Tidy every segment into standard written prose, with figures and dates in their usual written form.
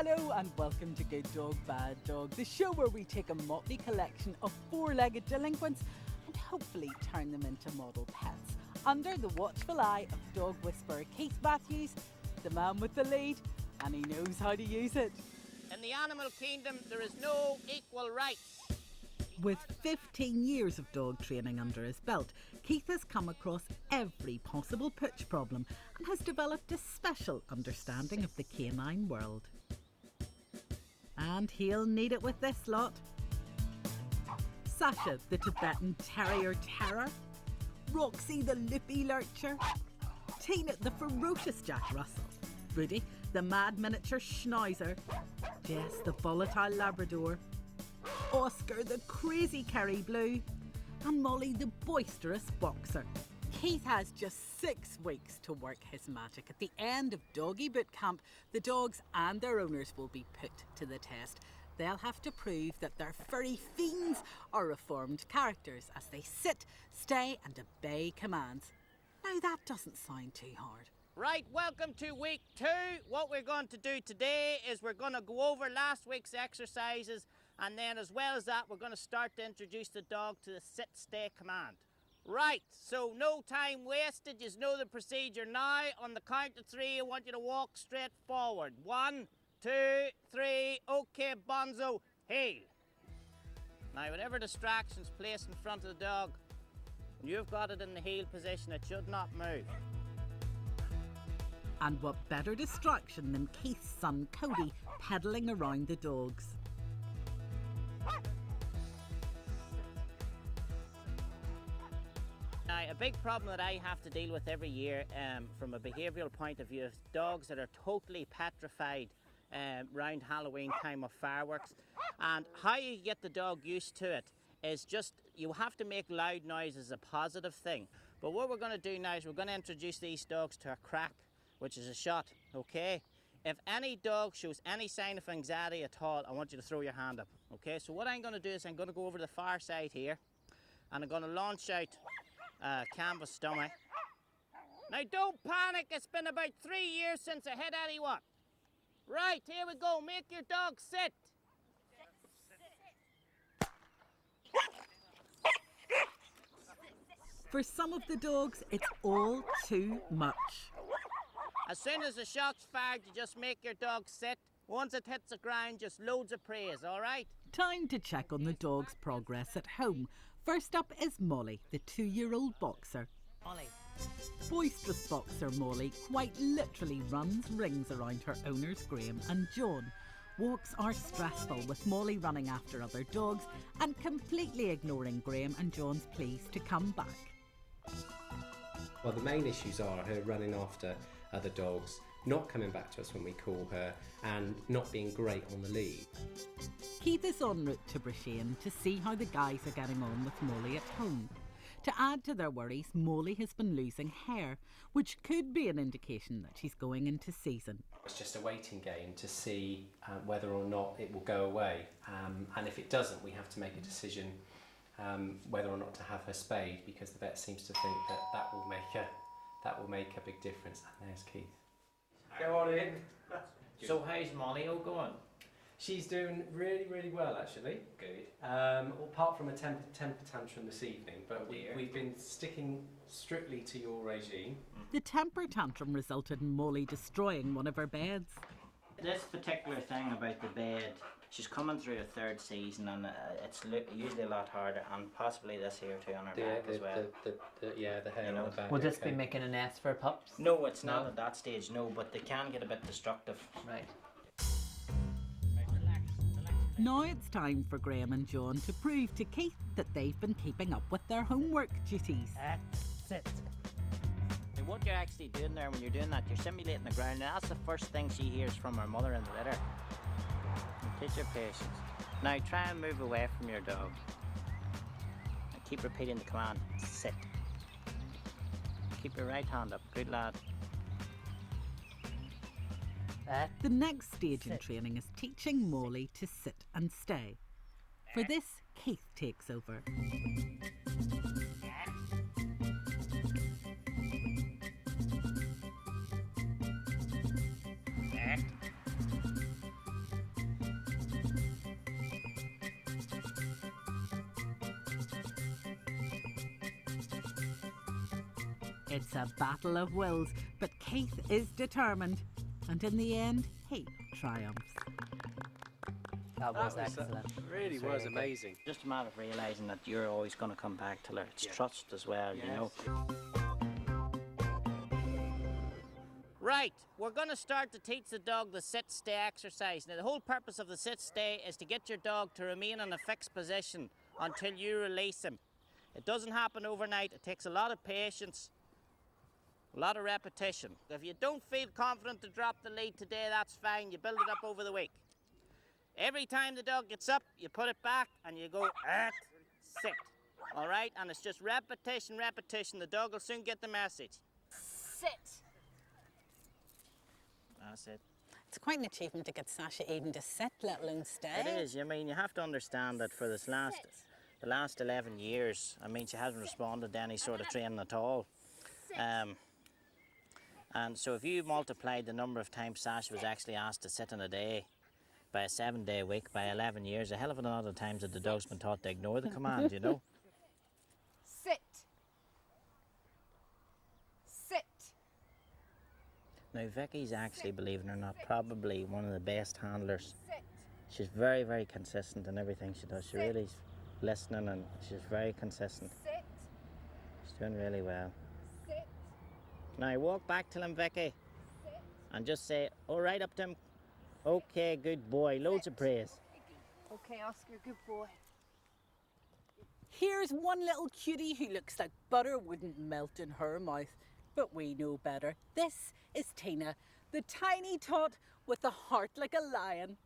Hello and welcome to Good Dog, Bad Dog, the show where we take a motley collection of four-legged delinquents and hopefully turn them into model pets. Under the watchful eye of dog whisperer Keith Mathews, the man with the lead, and he knows how to use it. In the animal kingdom, there is no equal rights. With 15 years of dog training under his belt, Keith has come across every possible pooch problem and has developed a special understanding of the canine world. And he'll need it with this lot. Sasha, the Tibetan Terrier Terror. Roxy, the Lippy Lurcher. Tina, the ferocious Jack Russell. Rudy, the mad miniature Schnauzer. Jess, the volatile Labrador. Oscar, the crazy Kerry Blue. And Molly, the boisterous boxer. Keith has just 6 weeks to work his magic. At the end of doggy boot camp, the dogs and their owners will be put to the test. They'll have to prove that their furry fiends are reformed characters as they sit, stay and obey commands. Now that doesn't sound too hard. Right, welcome to week 2. What we're going to do today is we're going to go over last week's exercises, and then as well as that, we're going to start to introduce the dog to the sit-stay command. Right, so no time wasted. You know the procedure now. On the count of 3, I want you to walk straight forward. 1, 2, 3, OK, bonzo, heel. Now, whatever distractions placed in front of the dog, when you've got it in the heel position, it should not move. And what better distraction than Keith's son Cody pedalling around the dogs. Now, a big problem that I have to deal with every year from a behavioural point of view is dogs that are totally petrified around Halloween time of fireworks. And how you get the dog used to it is just, you have to make loud noises a positive thing. But what we're going to do now is we're going to introduce these dogs to a crack, which is a shot, okay? If any dog shows any sign of anxiety at all, I want you to throw your hand up, okay? So what I'm going to do is I'm going to go over to the far side here, and I'm going to launch out canvas stomach. Now don't panic, it's been about 3 years since I hit anyone. Right, here we go, make your dog sit. For some of the dogs, it's all too much. As soon as the shot's fired, you just make your dog sit. Once it hits the ground, just loads of praise, all right? Time to check on the dog's progress at home. First up is Molly, the 2-year-old boxer. Molly. Boisterous boxer Molly quite literally runs rings around her owners Graham and John. Walks are stressful with Molly running after other dogs and completely ignoring Graham and John's pleas to come back. Well, the main issues are her running after other dogs, not coming back to us when we call her, and not being great on the lead. Keith is en route to Brisbane to see how the guys are getting on with Molly at home. To add to their worries, Molly has been losing hair, which could be an indication that she's going into season. It's just a waiting game to see whether or not it will go away, and if it doesn't, we have to make a decision whether or not to have her spayed, because the vet seems to think that will make a big difference. And there's Keith. Go on in. So how's Molly going? She's doing really, really well, actually. Good. Apart from a temper tantrum this evening, but we've been sticking strictly to your regime. The temper tantrum resulted in Molly destroying one of her beds. This particular thing about the bed, she's coming through a 3rd season, and it's usually a lot harder, and possibly this here too on her back as well. The hair on the back. Will this be making a nest for pups? No, it's not at that stage, no, but they can get a bit destructive. Right. Now it's time for Graham and John to prove to Keith that they've been keeping up with their homework duties. Sit. And what you're actually doing there when you're doing that, you're simulating the ground. Now that's the first thing she hears from her mother in the litter. And teach her patience. Now try and move away from your dog. And keep repeating the command, sit. Keep your right hand up, good lad. The next stage in training is teaching Molly to sit and stay. For this, Keith takes over. It's a battle of wills, but Keith is determined, and in the end, he triumphs. That was excellent. Really was amazing. Just a matter of realising that you're always going to come back to her. It's trust as well, you know. Right, we're going to start to teach the dog the sit-stay exercise. Now, the whole purpose of the sit-stay is to get your dog to remain in a fixed position until you release him. It doesn't happen overnight. It takes a lot of patience, a lot of repetition. If you don't feel confident to drop the lead today, that's fine. You build it up over the week. Every time the dog gets up, you put it back and you go, sit. All right? And it's just repetition, repetition. The dog will soon get the message. Sit. That's it. It's quite an achievement to get Sasha even to sit, let alone stay. It is. I mean, you have to understand that for the last 11 years, I mean, she hasn't responded to any sort of training at all. And so if you multiply the number of times Sasha was actually asked to sit in a day by a 7-day week, by 11 years, a hell of a lot of times that the dog's been taught to ignore the command, you know? Sit. Sit. Now, Vicky's actually, believe it or not, probably one of the best handlers. Sit. She's very, very consistent in everything she does. She really's listening and she's very consistent. Sit. She's doing really well. Sit. Now, walk back to him, Vicky, Sit. and just say, all right up to him. Okay, good boy. Loads of praise. Okay, Oscar, good boy. Here's one little cutie who looks like butter wouldn't melt in her mouth. But we know better. This is Tina, the tiny tot with a heart like a lion.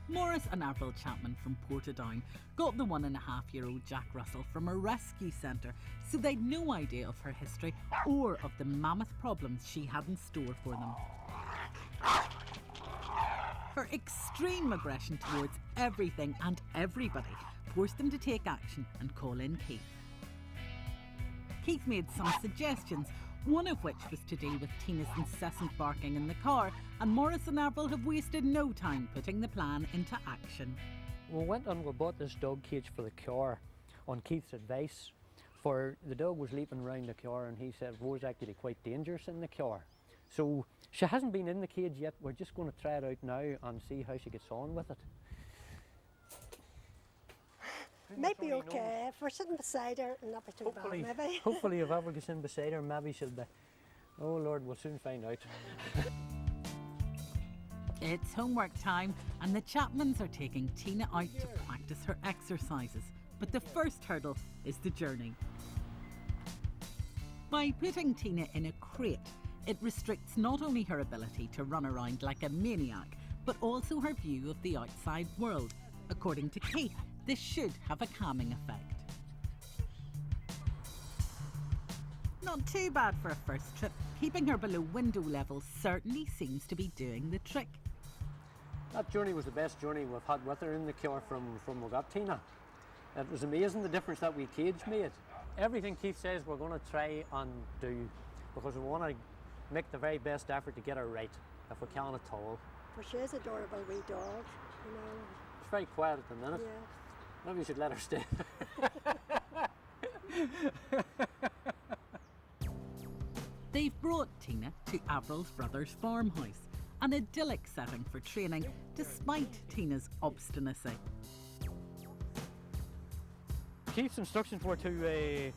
Maurice and Avril Chapman from Portadown got the 1.5-year-old Jack Russell from a rescue centre, so they'd no idea of her history or of the mammoth problems she had in store for them. Her extreme aggression towards everything and everybody forced them to take action and call in Keith. Keith made some suggestions, one of which was to deal with Tina's incessant barking in the car, and Maurice and Avril have wasted no time putting the plan into action. We went and we bought this dog cage for the car on Keith's advice. For the dog was leaping around the car and he said it was actually quite dangerous in the car. So she hasn't been in the cage yet. We're just going to try it out now and see how she gets on with it. Might be okay if we're sitting beside her and not be too bad, maybe. Hopefully if Avril gets in beside her, maybe she'll be. Oh Lord, we'll soon find out. It's homework time, and the Chapmans are taking Tina out to practice her exercises. But the first hurdle is the journey. By putting Tina in a crate, it restricts not only her ability to run around like a maniac, but also her view of the outside world. According to Keith, this should have a calming effect. Not too bad for a first trip. Keeping her below window level certainly seems to be doing the trick. That journey was the best journey we've had with her in the car from we got Tina. It was amazing the difference that we cage made. Everything Keith says we're going to try and do, because we want to make the very best effort to get her right, if we can at all. For she is adorable wee dog, you know. It's very quiet at the minute. Yeah. Maybe we should let her stay. They've brought Tina to Avril's brother's farmhouse, an idyllic setting for training despite Tina's obstinacy. Keith's instructions were to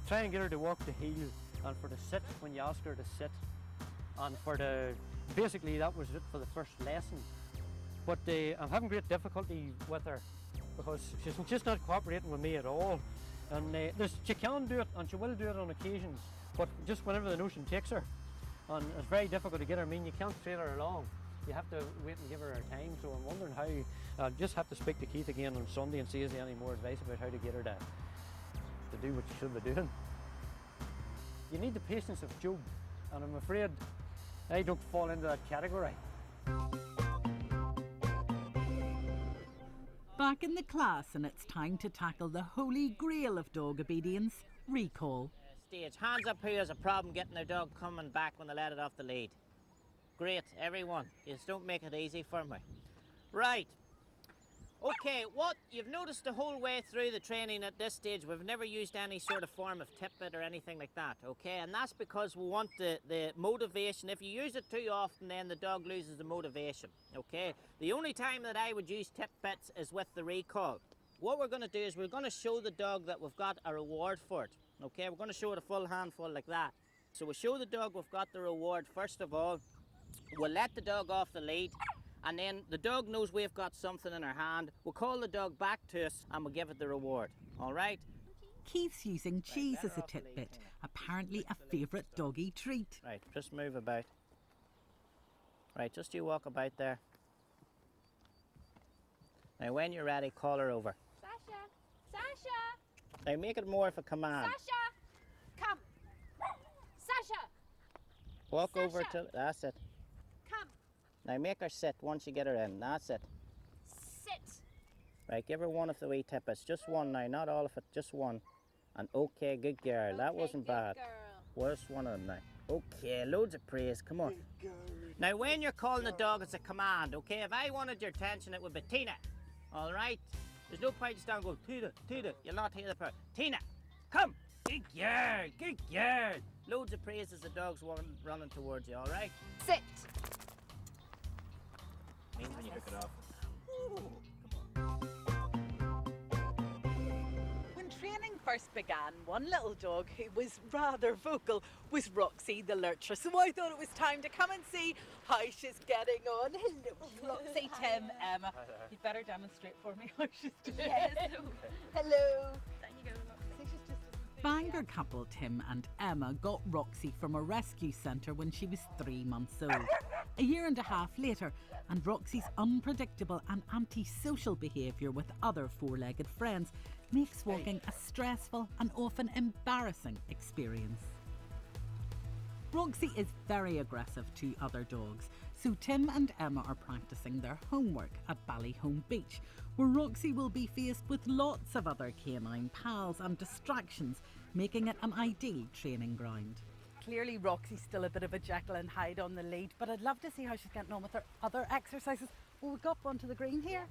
try and get her to walk the heel, and for the sit when you ask her to sit, and basically that was it for the first lesson. But I'm having great difficulty with her because she's just not cooperating with me at all. And she can do it, and she will do it on occasions, but just whenever the notion takes her. And it's very difficult to get her. I mean, you can't train her along. You have to wait and give her her time. So I'm wondering how. I'll just have to speak to Keith again on Sunday and see if there's any more advice about how to get her to do what she should be doing. You need the patience of Job, and I'm afraid I don't fall into that category. Back in the class, and it's time to tackle the holy grail of dog obedience, recall. Stage. Hands up who has a problem getting their dog coming back when they let it off the lead. Great, everyone. You just don't make it easy for me. Right. Okay, what you've noticed the whole way through the training at this stage, we've never used any sort of form of tip bit or anything like that, okay? And that's because we want the motivation. If you use it too often, then the dog loses the motivation, okay? The only time that I would use tip bits is with the recall. What we're going to do is we're going to show the dog that we've got a reward for it, okay? We're going to show it a full handful like that. So we'll show the dog we've got the reward first of all. We'll let the dog off the lead. And then the dog knows we've got something in our hand. We'll call the dog back to us and we'll give it the reward. All right? Keith's using cheese as a tidbit, apparently a favourite doggy treat. Right, just move about. Right, just you walk about there. Now when you're ready, call her over. Sasha! Sasha! Now make it more of a command. Sasha! Come! Sasha! Walk Sasha! over to, that's it. Come! Now make her sit once you get her in, that's it. Sit! Right, give her one of the wee tippets, just one now, not all of it, just one. And okay, good girl, that wasn't bad. Girl. Worst one of them now. Okay, loads of praise, come on. Now when you're calling the dog, it's a command, okay? If I wanted your attention, it would be Tina, all right? There's no point just down going, Tina, Tina, you'll not hear the part. Tina, come, good girl, good girl. Loads of praise as the dog's running towards you, all right? Sit! Means when you hook it off. When training first began, one little dog who was rather vocal was Roxy the lurcher. So I thought it was time to come and see how she's getting on. Hello, Roxy, Tim, Emma. You'd better demonstrate for me how she's doing. Yes. Hello. There you go, Bangor couple Tim and Emma got Roxy from a rescue centre when she was 3 months old. A year and a half later, and Roxy's unpredictable and antisocial behaviour with other four-legged friends makes walking a stressful and often embarrassing experience. Roxy is very aggressive to other dogs, so Tim and Emma are practising their homework at Ballyhome Beach, where Roxy will be faced with lots of other canine pals and distractions, making it an ideal training ground. Clearly Roxy's still a bit of a Jekyll and Hyde on the lead, but I'd love to see how she's getting on with her other exercises. Will we go up onto the green here?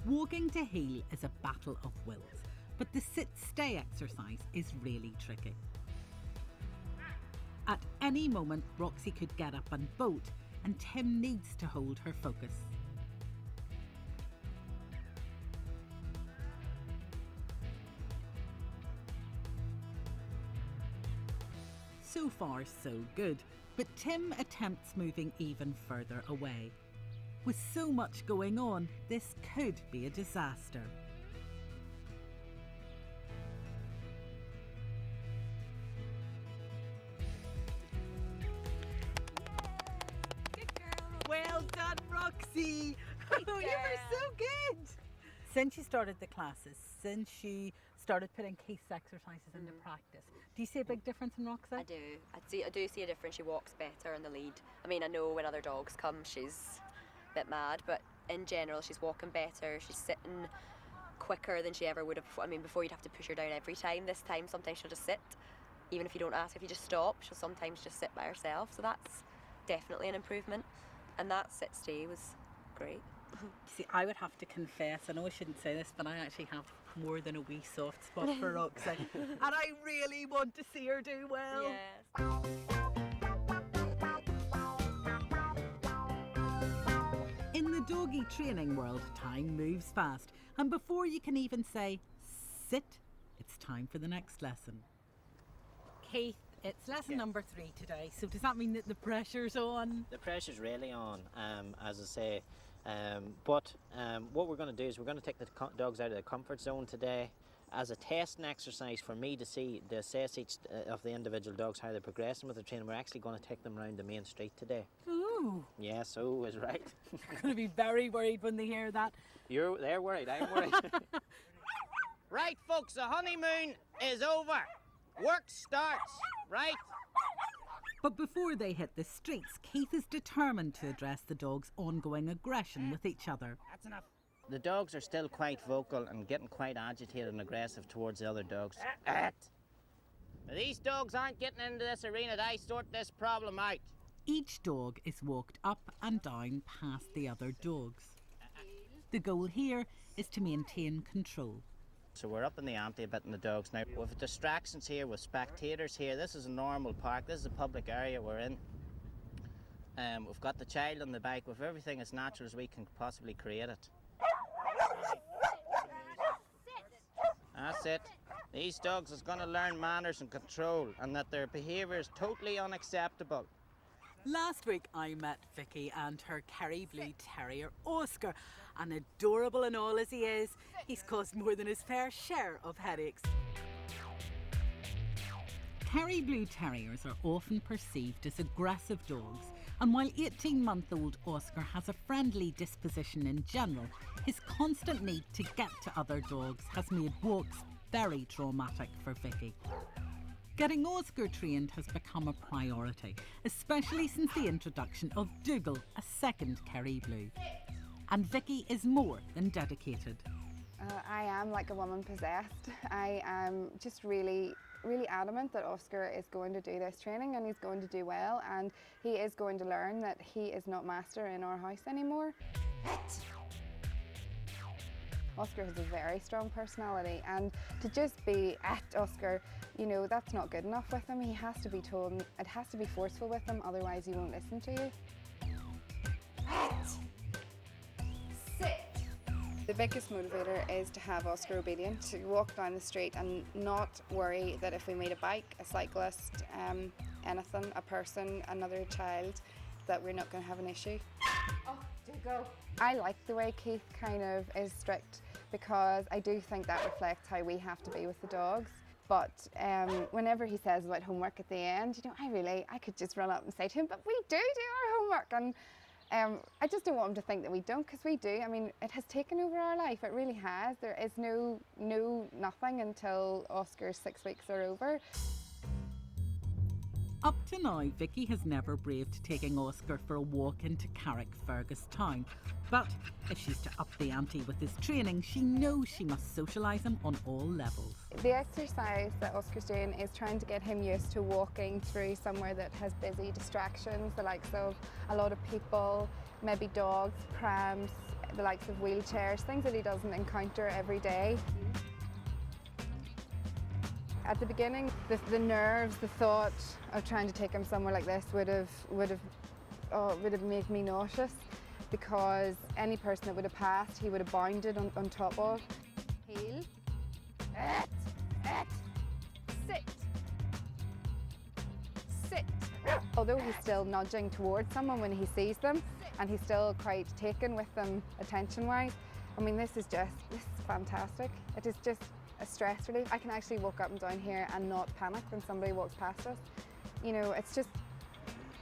Walking to heel is a battle of wills, but the sit-stay exercise is really tricky. At any moment, Roxy could get up and bolt, and Tim needs to hold her focus. So far, so good, but Tim attempts moving even further away. With so much going on, this could be a disaster. Well done, Roxy! You were so good! Since you started the classes, since you started putting Keith's exercises into practice, do you see a big difference in Roxy? I do see a difference. She walks better in the lead. I mean, I know when other dogs come, she's a bit mad, but in general, she's walking better. She's sitting quicker than she ever would have. I mean, before you'd have to push her down every time. This time, sometimes she'll just sit. Even if you don't ask, if you just stop, she'll sometimes just sit by herself. So that's definitely an improvement. And that sit-stay was great. See, I would have to confess, I know I shouldn't say this, but I actually have more than a wee soft spot for Roxy. And I really want to see her do well. Yes. In the doggy training world, time moves fast. And before you can even say, sit, it's time for the next lesson. Keith, it's lesson number 3 today. So does that mean that the pressure's on? The pressure's really on, as I say. But what we're going to do is we're going to take the dogs out of the comfort zone today as a testing exercise for me to assess each of the individual dogs, how they're progressing with the training. We're actually going to take them around the main street today. Ooh. Yes, so is right. They're going to be very worried when they hear that. They're worried, I'm worried. Right, folks, the honeymoon is over. Work starts, right? But before they hit the streets, Keith is determined to address the dogs' ongoing aggression with each other. That's enough. The dogs are still quite vocal and getting quite agitated and aggressive towards the other dogs. Now, these dogs aren't getting into this arena to sort this problem out. Each dog is walked up and down past the other dogs. The goal here is to maintain control. So we're up in the ante a bit in the dogs now. With distractions here, with spectators here, this is a normal park, this is a public area we're in. We've got the child on the bike, with everything as natural as we can possibly create it. That's it. These dogs is going to learn manners and control, and that their behaviour is totally unacceptable. Last week I met Vicky and her Kerry Blue Terrier Oscar, and adorable and all as he is, he's caused more than his fair share of headaches. Kerry Blue Terriers are often perceived as aggressive dogs, and while 18-month-old Oscar has a friendly disposition in general, his constant need to get to other dogs has made walks very traumatic for Vicky. Getting Oscar trained has become a priority, especially since the introduction of Dougal, a second Kerry Blue. And Vicky is more than dedicated. I am like a woman possessed. I am just really adamant that Oscar is going to do this training and he's going to do well, and he is going to learn that he is not master in our house anymore. Oscar has a very strong personality, and to just be at Oscar, you know, that's not good enough with him. He has to be told, it has to be forceful with him, otherwise he won't listen to you. Sit. The biggest motivator is to have Oscar obedient, to walk down the street and not worry that if we meet a bike, a cyclist, anything, a person, another child, that we're not going to have an issue. Oh, do go. I like the way Keith kind of is strict, because I do think that reflects how we have to be with the dogs. But whenever he says about homework at the end, you know, I could just run up and say to him, but we do our homework. And I just don't want him to think that we don't, because we do. I mean, it has taken over our life, it really has. There is nothing until Oscar's 6 weeks are over. Up to now, Vicky has never braved taking Oscar for a walk into Carrickfergus town. But if she's to up the ante with his training, she knows she must socialise him on all levels. The exercise that Oscar's doing is trying to get him used to walking through somewhere that has busy distractions, the likes of a lot of people, maybe dogs, prams, the likes of wheelchairs, things that he doesn't encounter every day. At the beginning, the nerves, the thought of trying to take him somewhere like this would have made me nauseous, because any person that would have passed, he would have bounded on top of. Heel. Sit. Sit. Although he's still nudging towards someone when he sees them, and he's still quite taken with them attention-wise, I mean, this is fantastic. It is just a stress relief. I can actually walk up and down here and not panic when somebody walks past us. You know, it's just,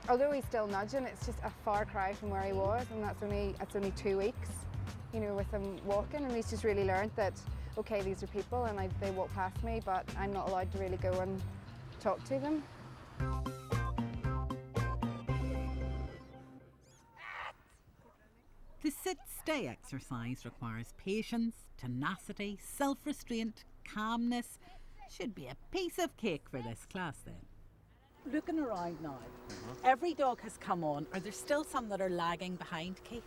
although he's still nudging, it's just a far cry from where he was, and it's only 2 weeks, you know, with him walking, and he's just really learned that, okay, these are people and they walk past me, but I'm not allowed to really go and talk to them. The sit-stay exercise requires patience, tenacity, self-restraint, calmness. Should be a piece of cake for this class then. Looking around now, every dog has come on. Are there still some that are lagging behind, Keith?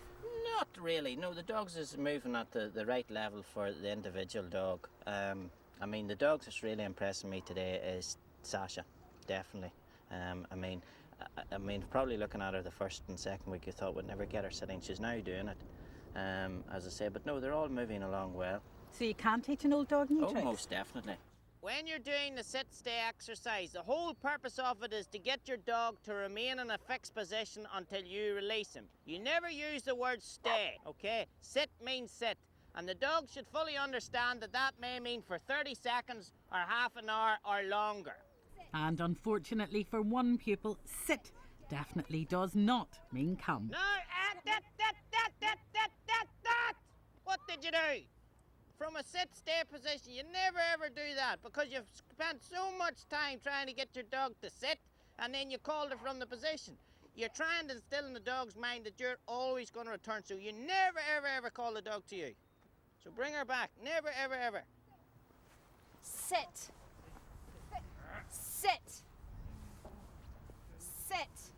Not really. No, the dogs is moving at the right level for the individual dog. I mean, the dogs that's really impressing me today is Sasha, definitely. I mean, probably looking at her the first and second week, you thought we'd never get her sitting. She's now doing it, as I say. But no, they're all moving along well. So you can teach an old dog new tricks? Most definitely. When you're doing the sit-stay exercise, the whole purpose of it is to get your dog to remain in a fixed position until you release him. You never use the word stay, okay? Sit means sit. And the dog should fully understand that that may mean for 30 seconds or half an hour or longer. And unfortunately for one pupil, sit definitely does not mean come. No, that! What did you do? From a sit-stay position, you never ever do that, because you've spent so much time trying to get your dog to sit, and then you called her from the position. You're trying to instill in the dog's mind that you're always going to return, so you never ever call the dog to you. So bring her back. Never ever. Sit. Sit. Sit.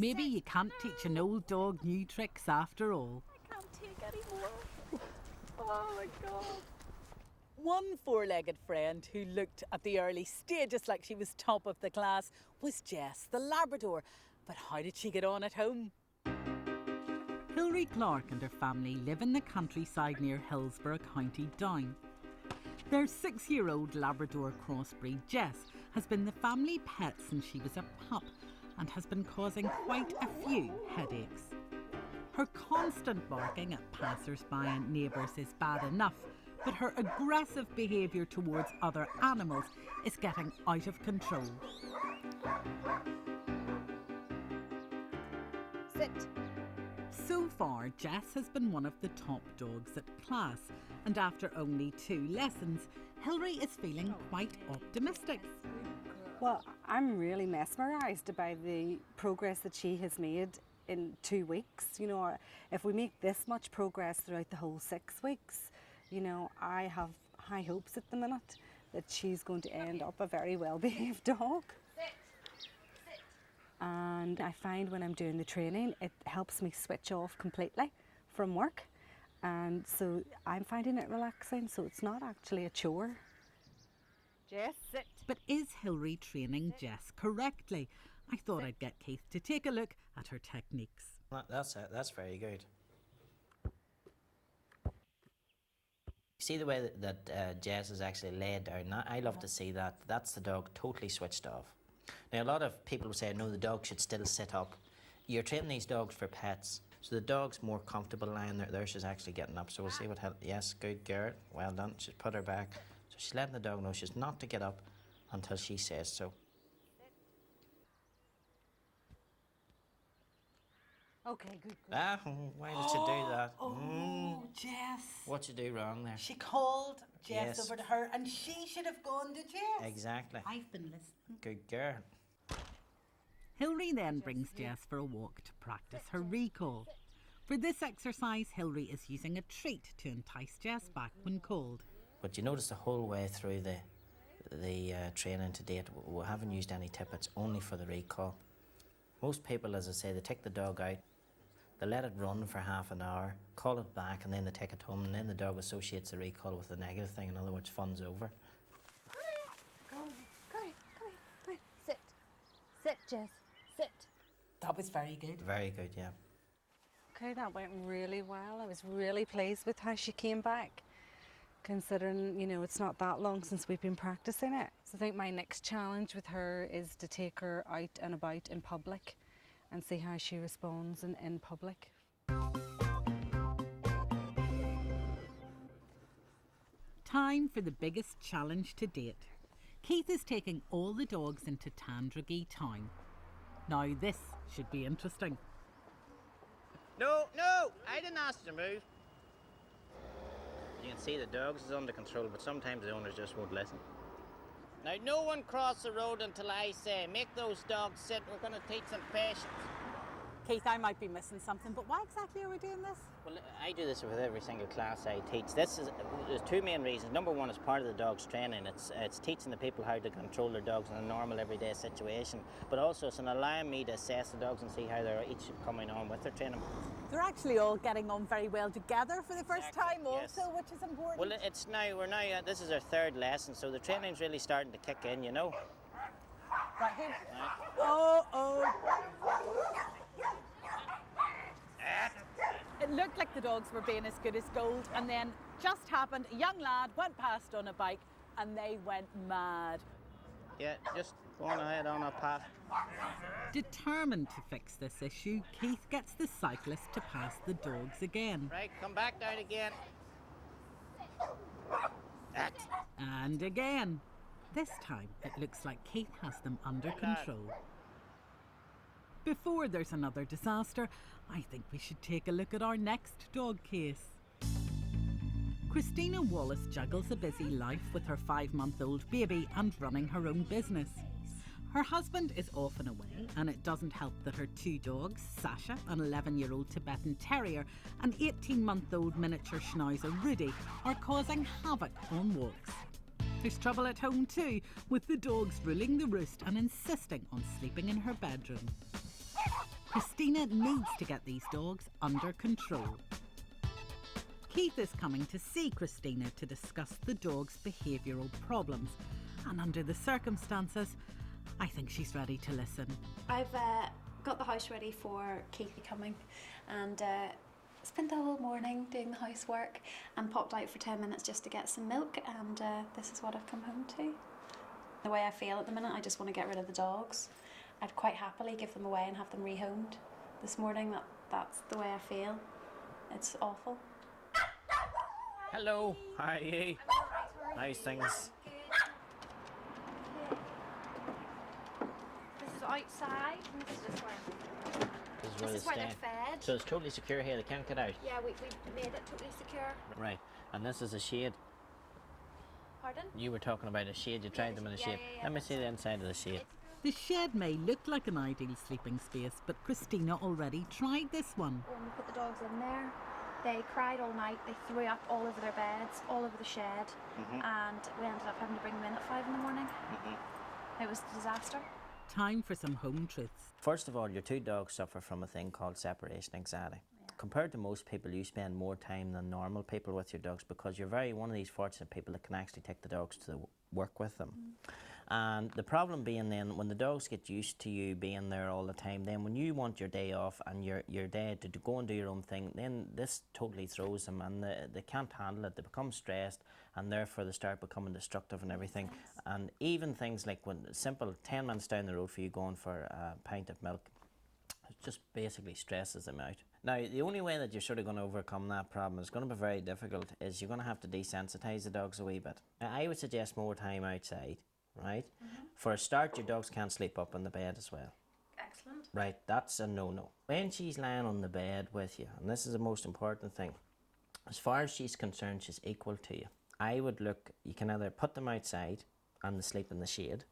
Maybe you can't teach an old dog new tricks after all. I can't take any more. Oh my God. One four-legged friend who looked at the early stages like she was top of the class was Jess the Labrador. But how did she get on at home? Hilary Clark and her family live in the countryside near Hillsborough, County Down. Their 6-year-old Labrador crossbreed Jess has been the family pet since she was a pup and has been causing quite a few headaches. Her constant barking at passers-by and neighbours is bad enough, but her aggressive behaviour towards other animals is getting out of control. Sit. So far, Jess has been one of the top dogs at class, and after only 2 lessons, Hilary is feeling quite optimistic. Well, I'm really mesmerised by the progress that she has made in 2 weeks. You know, if we make this much progress throughout the whole 6 weeks, you know, I have high hopes at the minute that she's going to end up a very well-behaved dog. And I find when I'm doing the training, it helps me switch off completely from work. And so I'm finding it relaxing, so it's not actually a chore. Jess, sit. But is Hilary training Jess correctly? I thought I'd get Keith to take a look at her techniques. That's it. That's very good. See the way that Jess is actually laid down? I love to see that. That's the dog totally switched off. Now, a lot of people will say, no, the dog should still sit up. You're training these dogs for pets, so the dog's more comfortable lying there. She's actually getting up, so we'll see what help. Yes, good girl, well done. She's put her back. So she's letting the dog know she's not to get up until she says so. Okay, good. Ah, why did you do that? Oh, Jess. What'd you do wrong there? She called Jess Yes. over to her and she should have gone to Jess. Exactly. I've been listening. Good girl. Hilary then brings Jess for a walk to practice her recall. For this exercise, Hilary is using a treat to entice Jess back when called. But you notice the whole way through the training to date, we haven't used any tippets, only for the recall. Most people, as I say, they take the dog out, they let it run for half an hour, call it back, and then they take it home, and then the dog associates the recall with the negative thing. In other words, fun's over. Come on. Sit. Sit, Jess. Sit. That was very good. Very good, yeah. Okay, that went really well. I was really pleased with how she came back, considering, you know, it's not that long since we've been practicing it. So I think my next challenge with her is to take her out and about in public and see how she responds in public. Time for the biggest challenge to date. Keith is taking all the dogs into Tandragee town. Now this should be interesting. No, I didn't ask you to move. You can see the dogs is under control, but sometimes the owners just won't listen. Now, no one cross the road until I say, make those dogs sit, we're going to teach them patience. Keith, I might be missing something, but why exactly are we doing this? Well, I do this with every single class I teach. There's 2 main reasons. Number one is part of the dog's training. It's teaching the people how to control their dogs in a normal everyday situation, but also it's allowing me to assess the dogs and see how they're each coming on with their training. They're actually all getting on very well together for the first time yes. also, which is important. Well, we're now, this is our 3rd lesson, so the training's really starting to kick in, you know. Right here. Right. Oh. It looked like the dogs were being as good as gold, and then just happened, a young lad went past on a bike and they went mad. Yeah, just go on ahead on our path. Determined to fix this issue, Keith gets the cyclist to pass the dogs again. Right, come back down again. And again. This time, it looks like Keith has them under control. Before there's another disaster, I think we should take a look at our next dog case. Christina Wallace juggles a busy life with her 5-month-old baby and running her own business. Her husband is off and away, and it doesn't help that her 2 dogs, Sasha, an 11-year-old Tibetan Terrier, and 18-month-old miniature Schnauzer Rudy, are causing havoc on walks. There's trouble at home too, with the dogs ruling the roost and insisting on sleeping in her bedroom. Christina needs to get these dogs under control. Keith is coming to see Christina to discuss the dog's behavioural problems, and under the circumstances, I think she's ready to listen. I've got the house ready for Keith coming, and spent the whole morning doing the housework and popped out for 10 minutes just to get some milk, and this is what I've come home to. The way I feel at the minute, I just want to get rid of the dogs. I'd quite happily give them away and have them rehomed. This morning, that's the way I feel. It's awful. Hello, how are you? How's things? This is outside, and this is just where This is where they're fed. So it's totally secure here, they can't get out? Yeah, we made it totally secure. Right, and this is a shade. Pardon? You were talking about a shade, you tried them in a shade. Yeah, Let me see the inside of the shade. The shed may look like an ideal sleeping space, but Christina already tried this one. When we put the dogs in there, they cried all night, they threw up all over their beds, all over the shed, and we ended up having to bring them in at 5 in the morning. It was a disaster. Time for some home truths. First of all, your two dogs suffer from a thing called separation anxiety. Compared to most people, you spend more time than normal people with your dogs because you're one of these fortunate people that can actually take the dogs to work with them. And the problem being then, when the dogs get used to you being there all the time, then when you want your day off and your day to go and do your own thing, then this totally throws them, and they can't handle it. They become stressed, and therefore they start becoming destructive and everything. And even things like when simple 10 minutes down the road for you going for a pint of milk, it just basically stresses them out. Now, the only way that you're sort of going to overcome that problem is going to be very difficult, is you're going to have to desensitise the dogs a wee bit. Now, I would suggest more time outside. Right? For a start, your dogs can't sleep up in the bed as well. Excellent. Right, that's a no-no. When she's lying on the bed with you, and this is the most important thing, as far as she's concerned, she's equal to you. I would look, you can either put them outside and they sleep in the shade,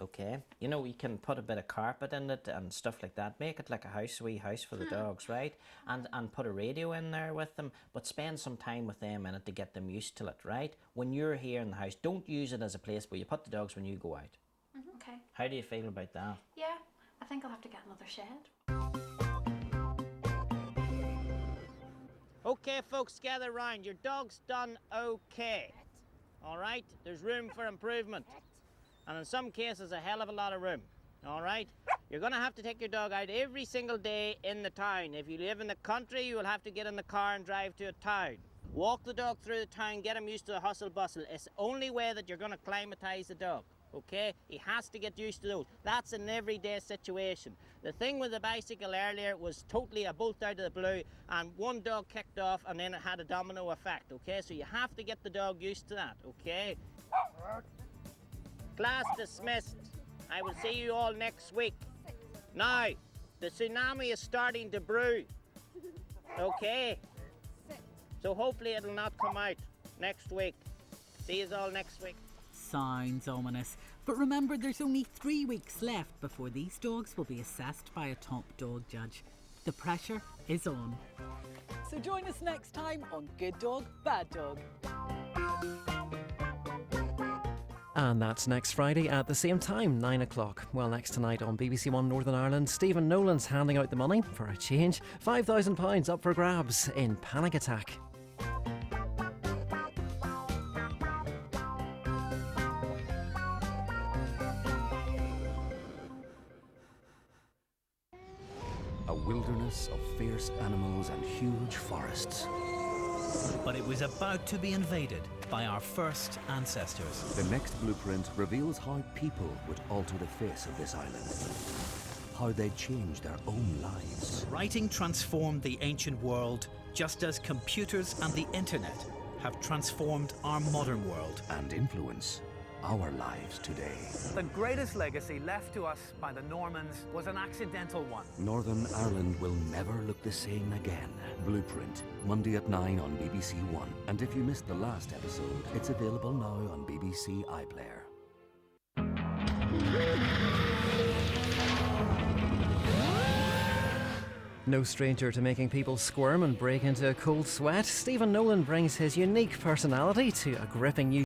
okay? You know, you can put a bit of carpet in it and stuff like that. Make it like a wee house for the dogs, right? And put a radio in there with them, but spend some time with them in it to get them used to it, right? When you're here in the house, don't use it as a place where you put the dogs when you go out. Okay. How do you feel about that? Yeah, I think I'll have to get another shed. Okay, folks, gather round. Your dog's done okay. All right? There's room for improvement. And in some cases, a hell of a lot of room. All right? You're going to have to take your dog out every single day in the town. If you live in the country, you will have to get in the car and drive to a town. Walk the dog through the town, get him used to the hustle bustle. It's the only way that you're going to climatise the dog. Okay? He has to get used to those. That's an everyday situation. The thing with the bicycle earlier was totally a bolt out of the blue, and one dog kicked off and then it had a domino effect. Okay? So you have to get the dog used to that. Okay? Class dismissed. I will see you all next week. Now, the tsunami is starting to brew. Okay? So hopefully it'll not come out next week. See you all next week. Sounds ominous. But remember, there's only 3 weeks left before these dogs will be assessed by a top dog judge. The pressure is on. So join us next time on Good Dog, Bad Dog. And that's next Friday at the same time, 9 o'clock. Well, next tonight on BBC One Northern Ireland, Stephen Nolan's handing out the money for a change. £5,000 up for grabs in Panic Attack. A wilderness of fierce animals and huge forests. But it was about to be invaded by our first ancestors. The next blueprint reveals how people would alter the face of this island. How they'd change their own lives. Writing transformed the ancient world just as computers and the internet have transformed our modern world. And influence our lives today. The greatest legacy left to us by the Normans was an accidental one. Northern Ireland will never look the same again. Blueprint, Monday at 9 on BBC One. And if you missed the last episode, it's available now on BBC iPlayer. No stranger to making people squirm and break into a cold sweat, Stephen Nolan brings his unique personality to a gripping new